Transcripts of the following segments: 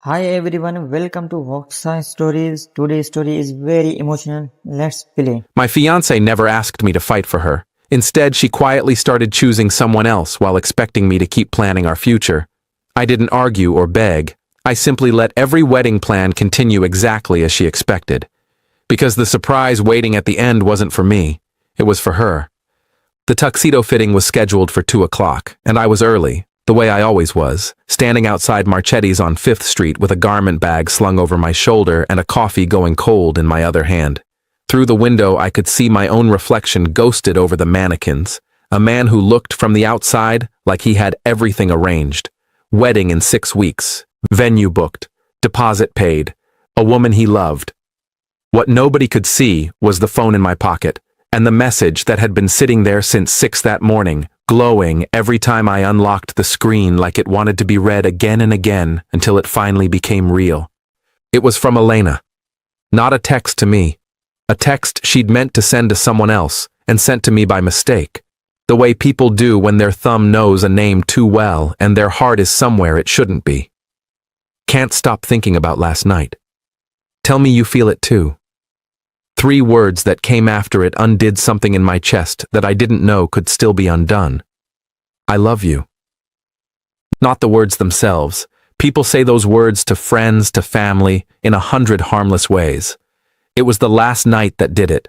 Hi everyone, welcome to Vows Stories. Today's story is very emotional. Let's play. My fiancée never asked me to fight for her. Instead, she quietly started choosing someone else while expecting me to keep planning our future. I didn't argue or beg. I simply let every wedding plan continue exactly as she expected. Because the surprise waiting at the end wasn't for me. It was for her. The tuxedo fitting was scheduled for 2 o'clock, and I was early, the way I always was, standing outside Marchetti's on 5th Street with a garment bag slung over my shoulder and a coffee going cold in my other hand. Through the window, I could see my own reflection ghosted over the mannequins, a man who looked from the outside like he had everything arranged. Wedding in 6 weeks, venue booked, deposit paid, a woman he loved. What nobody could see was the phone in my pocket, and the message that had been sitting there since 6 that morning, glowing every time I unlocked the screen like it wanted to be read again and again until it finally became real. It was from Elena. Not a text to me. A text she'd meant to send to someone else and sent to me by mistake. The way people do when their thumb knows a name too well and their heart is somewhere it shouldn't be. Can't stop thinking about last night. Tell me you feel it too. 3 words that came after it undid something in my chest that I didn't know could still be undone. I love you. Not the words themselves. People say those words to friends, to family, in 100 harmless ways. It was the last night that did it.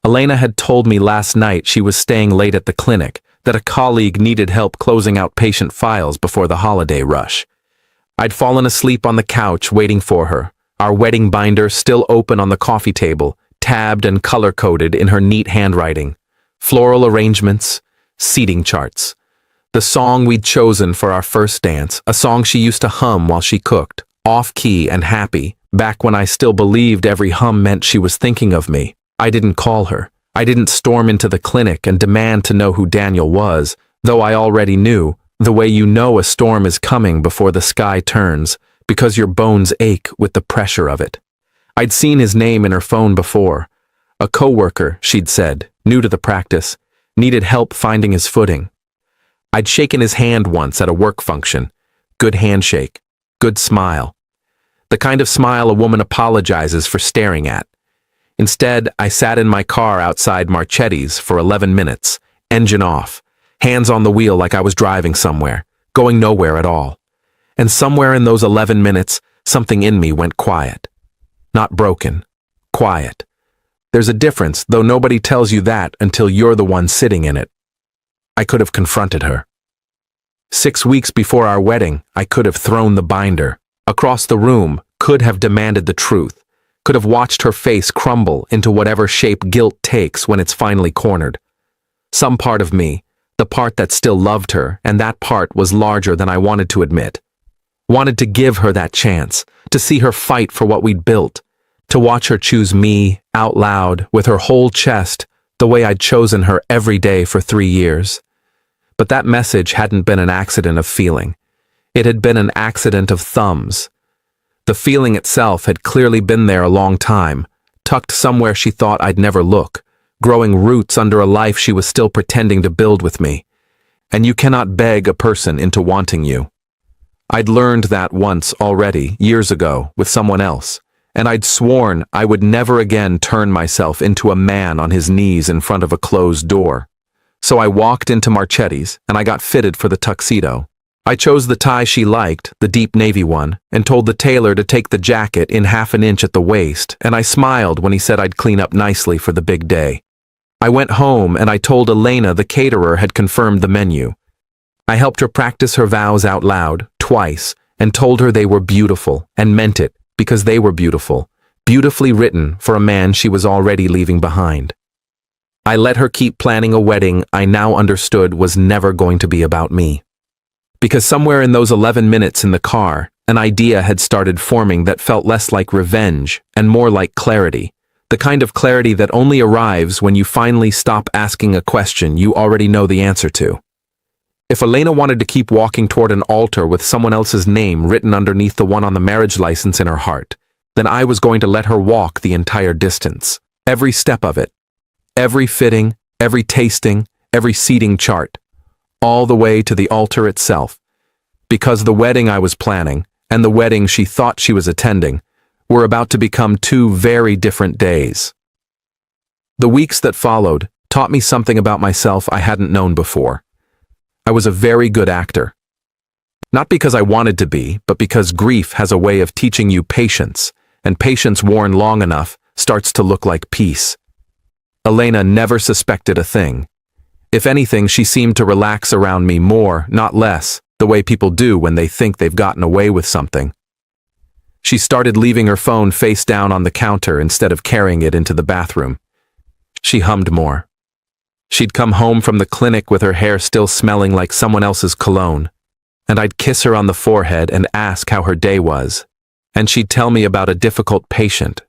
Elena had told me last night she was staying late at the clinic, that a colleague needed help closing out patient files before the holiday rush. I'd fallen asleep on the couch waiting for her, our wedding binder still open on the coffee table, tabbed and color-coded in her neat handwriting. Floral arrangements, seating charts. The song we'd chosen for our first dance, a song she used to hum while she cooked, off-key and happy, back when I still believed every hum meant she was thinking of me. I didn't call her. I didn't storm into the clinic and demand to know who Daniel was, though I already knew, the way you know a storm is coming before the sky turns, because your bones ache with the pressure of it. I'd seen his name in her phone before. A coworker, she'd said, new to the practice, needed help finding his footing. I'd shaken his hand once at a work function. Good handshake. Good smile. The kind of smile a woman apologizes for staring at. Instead, I sat in my car outside Marchetti's for 11 minutes, engine off, hands on the wheel like I was driving somewhere, going nowhere at all. And somewhere in those 11 minutes, something in me went quiet. Not broken. Quiet. There's a difference, though nobody tells you that until you're the one sitting in it. I could have confronted her. 6 weeks before our wedding, I could have thrown the binder. Across the room, could have demanded the truth. Could have watched her face crumble into whatever shape guilt takes when it's finally cornered. Some part of me, the part that still loved her, and that part was larger than I wanted to admit. Wanted to give her that chance, to see her fight for what we'd built, to watch her choose me, out loud, with her whole chest, the way I'd chosen her every day for 3 years. But that message hadn't been an accident of feeling. It had been an accident of thumbs. The feeling itself had clearly been there a long time, tucked somewhere she thought I'd never look, growing roots under a life she was still pretending to build with me. And you cannot beg a person into wanting you. I'd learned that once already, years ago, with someone else, and I'd sworn I would never again turn myself into a man on his knees in front of a closed door. So I walked into Marchetti's, and I got fitted for the tuxedo. I chose the tie she liked, the deep navy one, and told the tailor to take the jacket in 1/2 an inch at the waist, and I smiled when he said I'd clean up nicely for the big day. I went home and I told Elena the caterer had confirmed the menu. I helped her practice her vows out loud, twice, and told her they were beautiful, and meant it, because they were beautiful, beautifully written for a man she was already leaving behind. I let her keep planning a wedding I now understood was never going to be about me. Because somewhere in those 11 minutes in the car, an idea had started forming that felt less like revenge and more like clarity, the kind of clarity that only arrives when you finally stop asking a question you already know the answer to. If Elena wanted to keep walking toward an altar with someone else's name written underneath the one on the marriage license in her heart, then I was going to let her walk the entire distance, every step of it, every fitting, every tasting, every seating chart, all the way to the altar itself, because the wedding I was planning, and the wedding she thought she was attending were about to become two very different days. The weeks that followed taught me something about myself I hadn't known before. I was a very good actor. Not because I wanted to be, but because grief has a way of teaching you patience, and patience worn long enough starts to look like peace. Elena never suspected a thing. If anything, she seemed to relax around me more, not less, the way people do when they think they've gotten away with something. She started leaving her phone face down on the counter instead of carrying it into the bathroom. She hummed more. She'd come home from the clinic with her hair still smelling like someone else's cologne, and I'd kiss her on the forehead and ask how her day was, and she'd tell me about a difficult patient,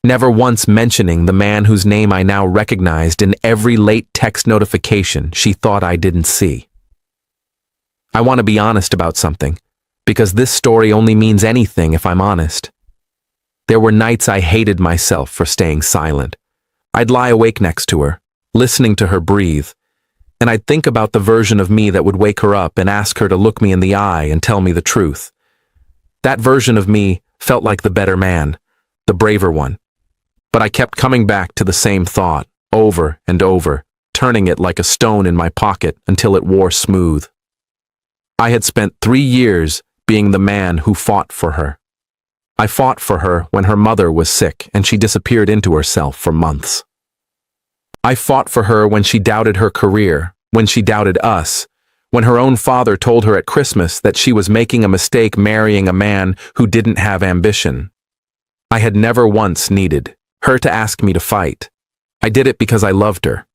never once mentioning the man whose name I now recognized in every late text notification she thought I didn't see. I want to be honest about something, because this story only means anything if I'm honest. There were nights I hated myself for staying silent. I'd lie awake next to her, listening to her breathe, and I'd think about the version of me that would wake her up and ask her to look me in the eye and tell me the truth. That version of me felt like the better man, the braver one. But I kept coming back to the same thought, over and over, turning it like a stone in my pocket until it wore smooth. I had spent 3 years being the man who fought for her. I fought for her when her mother was sick and she disappeared into herself for months. I fought for her when she doubted her career, when she doubted us, when her own father told her at Christmas that she was making a mistake marrying a man who didn't have ambition. I had never once needed her to ask me to fight. I did it because I loved her.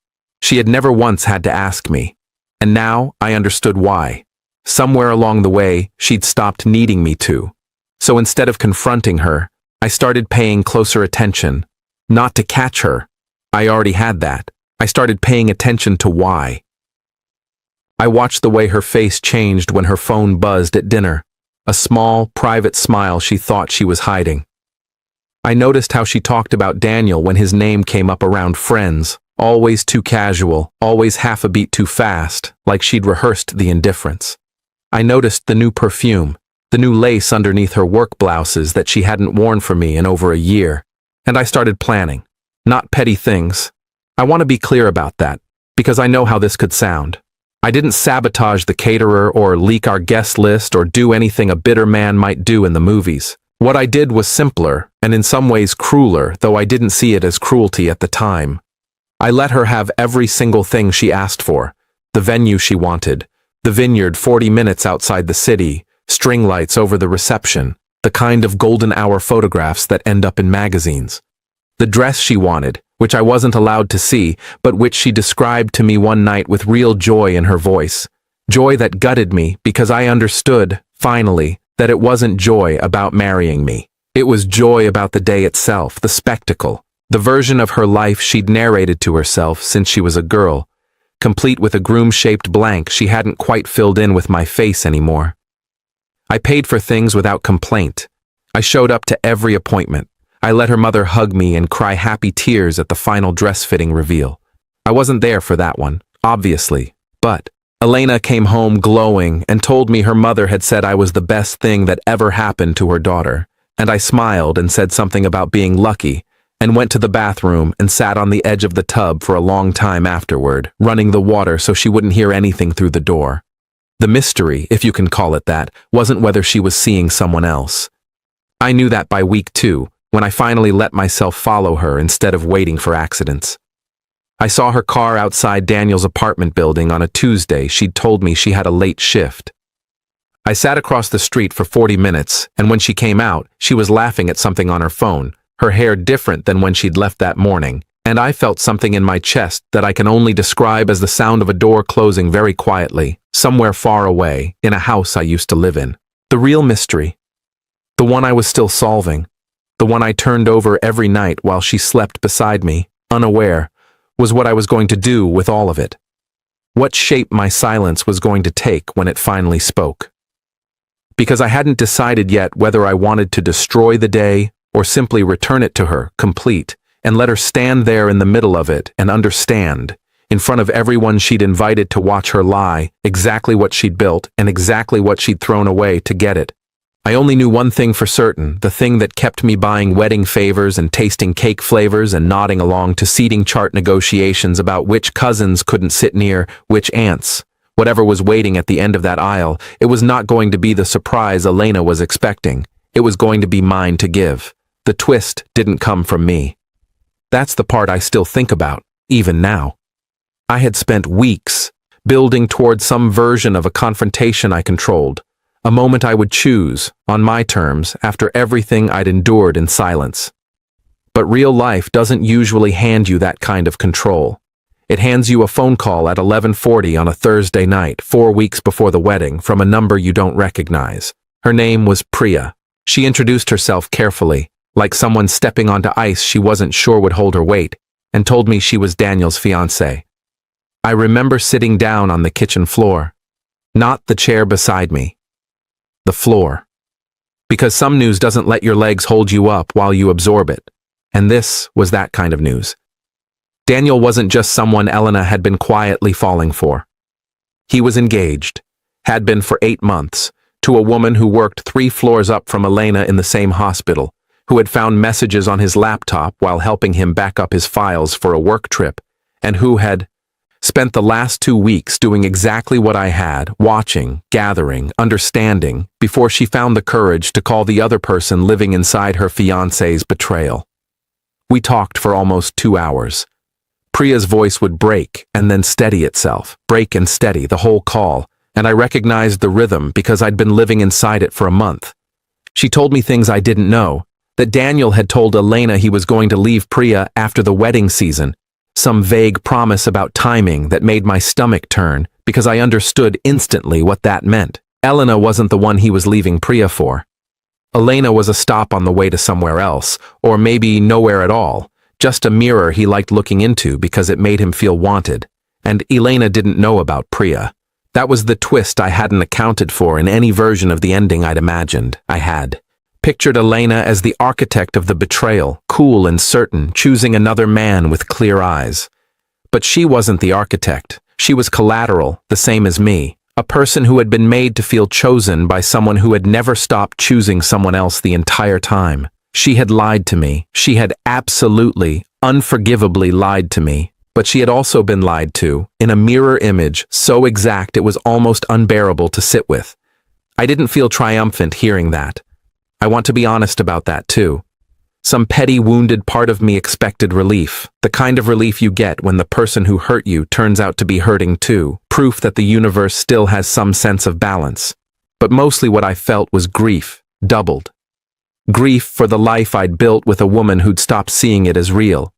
She had never once had to ask me, and now I understood why. Somewhere along the way, she'd stopped needing me to. So instead of confronting her, I started paying closer attention. Not to catch her. I already had that. I started paying attention to why. I watched the way her face changed when her phone buzzed at dinner, a small, private smile she thought she was hiding. I noticed how she talked about Daniel when his name came up around friends, always too casual, always half a beat too fast, like she'd rehearsed the indifference. I noticed the new perfume, the new lace underneath her work blouses that she hadn't worn for me in over a year, and I started planning. Not petty things. I want to be clear about that, because I know how this could sound. I didn't sabotage the caterer or leak our guest list or do anything a bitter man might do in the movies. What I did was simpler, and in some ways crueler, though I didn't see it as cruelty at the time. I let her have every single thing she asked for, the venue she wanted, the vineyard 40 minutes outside the city, string lights over the reception, the kind of golden hour photographs that end up in magazines. The dress she wanted, which I wasn't allowed to see, but which she described to me one night with real joy in her voice. Joy that gutted me because I understood, finally, that it wasn't joy about marrying me. It was joy about the day itself, the spectacle, the version of her life she'd narrated to herself since she was a girl, complete with a groom-shaped blank she hadn't quite filled in with my face anymore. I paid for things without complaint. I showed up to every appointment. I let her mother hug me and cry happy tears at the final dress-fitting reveal. I wasn't there for that one, obviously, but Elena came home glowing and told me her mother had said I was the best thing that ever happened to her daughter, and I smiled and said something about being lucky, and went to the bathroom and sat on the edge of the tub for a long time afterward, running the water so she wouldn't hear anything through the door. The mystery, if you can call it that, wasn't whether she was seeing someone else. I knew that by week 2, when I finally let myself follow her instead of waiting for accidents. I saw her car outside Daniel's apartment building on a Tuesday. She'd told me she had a late shift. I sat across the street for 40 minutes, and when she came out, she was laughing at something on her phone, her hair different than when she'd left that morning, and I felt something in my chest that I can only describe as the sound of a door closing very quietly, somewhere far away, in a house I used to live in. The real mystery. The one I was still solving. The one I turned over every night while she slept beside me, unaware, was what I was going to do with all of it. What shape my silence was going to take when it finally spoke. Because I hadn't decided yet whether I wanted to destroy the day or simply return it to her, complete, and let her stand there in the middle of it and understand, in front of everyone she'd invited to watch her lie, exactly what she'd built and exactly what she'd thrown away to get it. I only knew one thing for certain, the thing that kept me buying wedding favors and tasting cake flavors and nodding along to seating chart negotiations about which cousins couldn't sit near which aunts. Whatever was waiting at the end of that aisle, it was not going to be the surprise Elena was expecting. It was going to be mine to give. The twist didn't come from me. That's the part I still think about, even now. I had spent weeks building toward some version of a confrontation I controlled, a moment I would choose, on my terms, after everything I'd endured in silence. But real life doesn't usually hand you that kind of control. It hands you a phone call at 11:40 on a Thursday night, 4 weeks before the wedding, from a number you don't recognize. Her name was Priya. She introduced herself carefully, like someone stepping onto ice she wasn't sure would hold her weight, and told me she was Daniel's fiancée. I remember sitting down on the kitchen floor. Not the chair beside me. The floor. Because some news doesn't let your legs hold you up while you absorb it. And this was that kind of news. Daniel wasn't just someone Elena had been quietly falling for. He was engaged, had been for 8 months, to a woman who worked 3 floors up from Elena in the same hospital, who had found messages on his laptop while helping him back up his files for a work trip, and who had spent the last 2 weeks doing exactly what I had, watching, gathering, understanding, before she found the courage to call the other person living inside her fiancé's betrayal. We talked for almost 2 hours. Priya's voice would break and then steady itself, break and steady the whole call, and I recognized the rhythm because I'd been living inside it for a month. She told me things I didn't know, that Daniel had told Elena he was going to leave Priya after the wedding season, some vague promise about timing that made my stomach turn because I understood instantly what that meant. Elena wasn't the one he was leaving Priya for. Elena was a stop on the way to somewhere else, or maybe nowhere at all. Just a mirror he liked looking into because it made him feel wanted. And Elena didn't know about Priya. That was the twist I hadn't accounted for in any version of the ending I'd imagined. I had pictured Elena as the architect of the betrayal, cool and certain, choosing another man with clear eyes. But she wasn't the architect. She was collateral, the same as me. A person who had been made to feel chosen by someone who had never stopped choosing someone else the entire time. She had lied to me. She had absolutely, unforgivably lied to me. But she had also been lied to, in a mirror image so exact it was almost unbearable to sit with. I didn't feel triumphant hearing that. I want to be honest about that too. Some petty wounded part of me expected relief, the kind of relief you get when the person who hurt you turns out to be hurting too, proof that the universe still has some sense of balance. But mostly what I felt was grief, doubled. Grief for the life I'd built with a woman who'd stopped seeing it as real.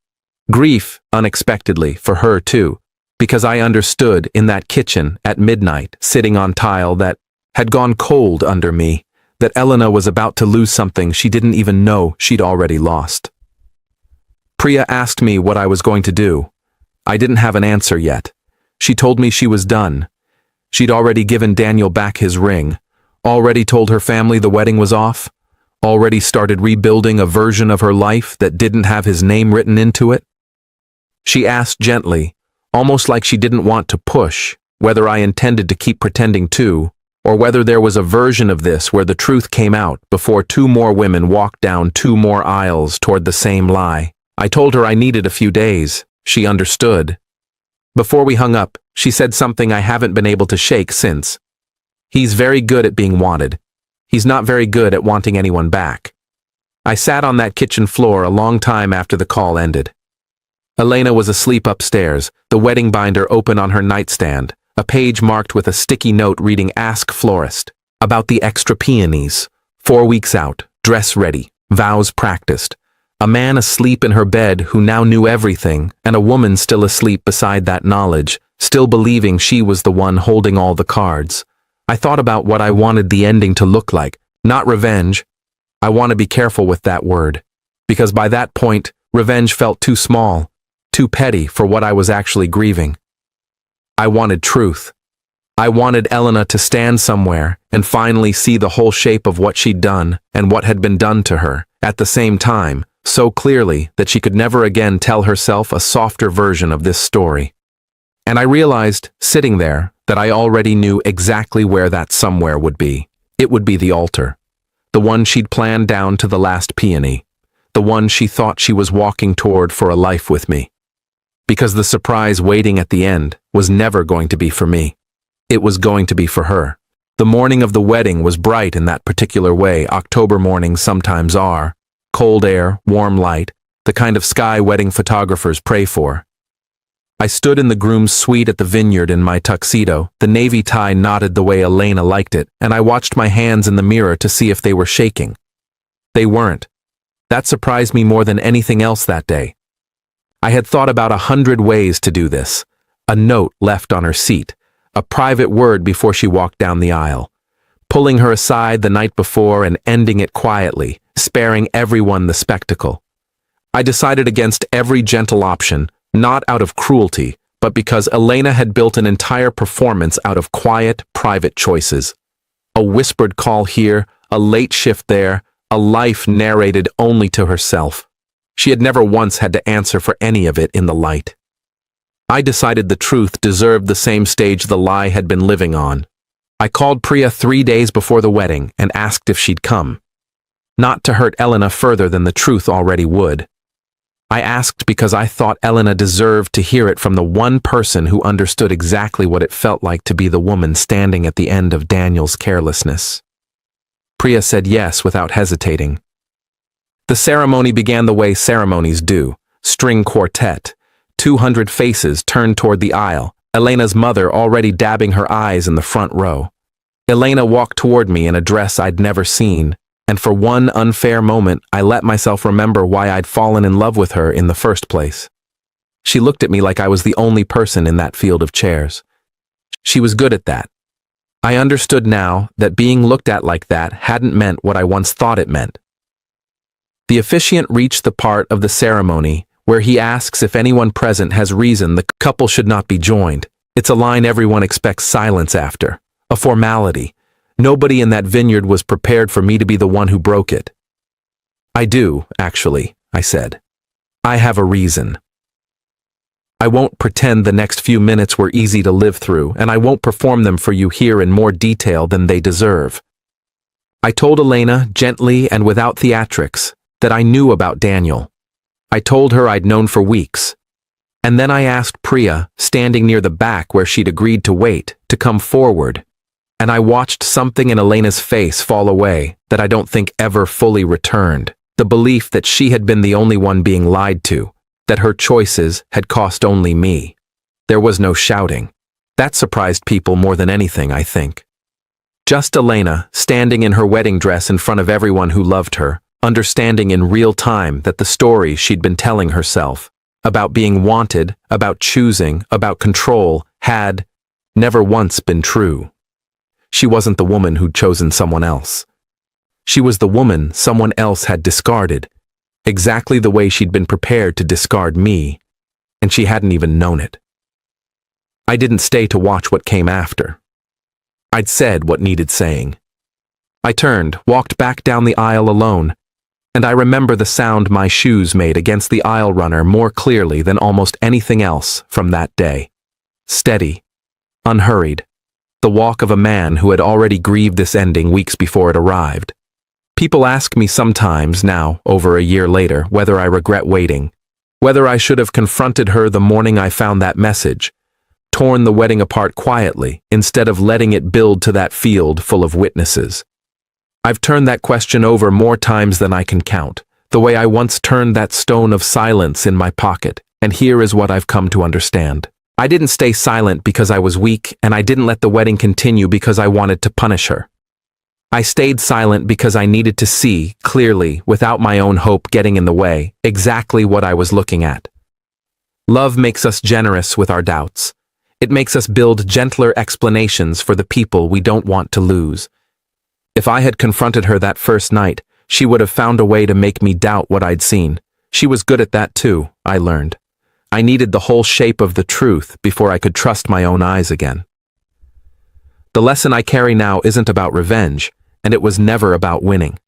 Grief, unexpectedly, for her too, because I understood in that kitchen at midnight, sitting on tile that had gone cold under me, that Elena was about to lose something she didn't even know she'd already lost. Priya asked me what I was going to do. I didn't have an answer yet. She told me she was done. She'd already given Daniel back his ring, already told her family the wedding was off, already started rebuilding a version of her life that didn't have his name written into it. She asked gently, almost like she didn't want to push, whether I intended to keep pretending too, or whether there was a version of this where the truth came out before 2 more women walked down 2 more aisles toward the same lie. I told her I needed a few days. She understood. Before we hung up, she said something I haven't been able to shake since. He's very good at being wanted. He's not very good at wanting anyone back. I sat on that kitchen floor a long time after the call ended. Elena was asleep upstairs, the wedding binder open on her nightstand, a page marked with a sticky note reading "Ask Florist," about the extra peonies, 4 weeks out, dress ready, vows practiced, a man asleep in her bed who now knew everything, and a woman still asleep beside that knowledge, still believing she was the one holding all the cards. I thought about what I wanted the ending to look like, not revenge. I want to be careful with that word, because by that point, revenge felt too small, too petty for what I was actually grieving. I wanted truth. I wanted Elena to stand somewhere and finally see the whole shape of what she'd done and what had been done to her, at the same time, so clearly that she could never again tell herself a softer version of this story. And I realized, sitting there, that I already knew exactly where that somewhere would be. It would be the altar. the one she'd planned down to the last peony, the one she thought she was walking toward for a life with me. Because the surprise waiting at the end was never going to be for me. It was going to be for her. The morning of the wedding was bright in that particular way October mornings sometimes are. Cold air, warm light, the kind of sky wedding photographers pray for. I stood in the groom's suite at the vineyard in my tuxedo, the navy tie knotted the way Elena liked it, and I watched my hands in the mirror to see if they were shaking. They weren't. That surprised me more than anything else that day. I had thought about 100 ways to do this. A note left on her seat, a private word before she walked down the aisle, pulling her aside the night before and ending it quietly, sparing everyone the spectacle. I decided against every gentle option, not out of cruelty, but because Elena had built an entire performance out of quiet, private choices. A whispered call here, a late shift there, a life narrated only to herself. She had never once had to answer for any of it in the light. I decided the truth deserved the same stage the lie had been living on. I called Priya 3 days before the wedding and asked if she'd come. Not to hurt Elena further than the truth already would. I asked because I thought Elena deserved to hear it from the one person who understood exactly what it felt like to be the woman standing at the end of Daniel's carelessness. Priya said yes without hesitating. The ceremony began the way ceremonies do, string quartet, 200 faces turned toward the aisle, Elena's mother already dabbing her eyes in the front row. Elena walked toward me in a dress I'd never seen, and for one unfair moment, I let myself remember why I'd fallen in love with her in the first place. She looked at me like I was the only person in that field of chairs. She was good at that. I understood now that being looked at like that hadn't meant what I once thought it meant. The officiant reached the part of the ceremony where he asks if anyone present has reason the couple should not be joined. It's a line everyone expects silence after, a formality. Nobody in that vineyard was prepared for me to be the one who broke it. I do, actually, I said. I have a reason. I won't pretend the next few minutes were easy to live through, and I won't perform them for you here in more detail than they deserve. I told Elena, gently and without theatrics, that I knew about Daniel. I told her I'd known for weeks. And then I asked Priya, standing near the back where she'd agreed to wait, to come forward. And I watched something in Elena's face fall away that I don't think ever fully returned. The belief that she had been the only one being lied to, that her choices had cost only me. There was no shouting. That surprised people more than anything, I think. Just Elena, standing in her wedding dress in front of everyone who loved her, understanding in real time that the story she'd been telling herself, about being wanted, about choosing, about control, had never once been true. She wasn't the woman who'd chosen someone else. She was the woman someone else had discarded, exactly the way she'd been prepared to discard me, and she hadn't even known it. I didn't stay to watch what came after. I'd said what needed saying. I turned, walked back down the aisle alone, and I remember the sound my shoes made against the aisle runner more clearly than almost anything else from that day. Steady, unhurried, the walk of a man who had already grieved this ending weeks before it arrived. People ask me sometimes now, over a year later, whether I regret waiting, whether I should have confronted her the morning I found that message, torn the wedding apart quietly, instead of letting it build to that field full of witnesses. I've turned that question over more times than I can count, the way I once turned that stone of silence in my pocket, and here is what I've come to understand. I didn't stay silent because I was weak, and I didn't let the wedding continue because I wanted to punish her. I stayed silent because I needed to see, clearly, without my own hope getting in the way, exactly what I was looking at. Love makes us generous with our doubts. It makes us build gentler explanations for the people we don't want to lose. If I had confronted her that first night, she would have found a way to make me doubt what I'd seen. She was good at that too, I learned. I needed the whole shape of the truth before I could trust my own eyes again. The lesson I carry now isn't about revenge, and it was never about winning.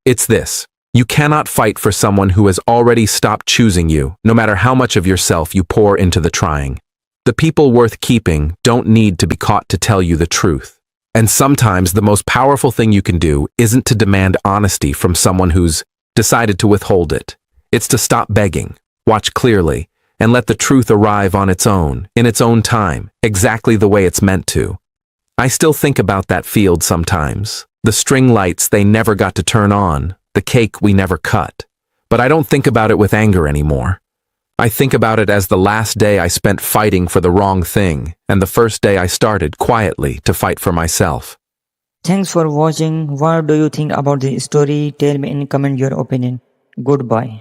It's this: you cannot fight for someone who has already stopped choosing you, no matter how much of yourself you pour into the trying. The people worth keeping don't need to be caught to tell you the truth. And sometimes the most powerful thing you can do isn't to demand honesty from someone who's decided to withhold it. It's to stop begging, watch clearly, and let the truth arrive on its own, in its own time, exactly the way it's meant to. I still think about that field sometimes. The string lights they never got to turn on, the cake we never cut. But I don't think about it with anger anymore. I think about it as the last day I spent fighting for the wrong thing, and the first day I started quietly to fight for myself. Thanks for watching. What do you think about this story? Tell me in comment your opinion. Goodbye.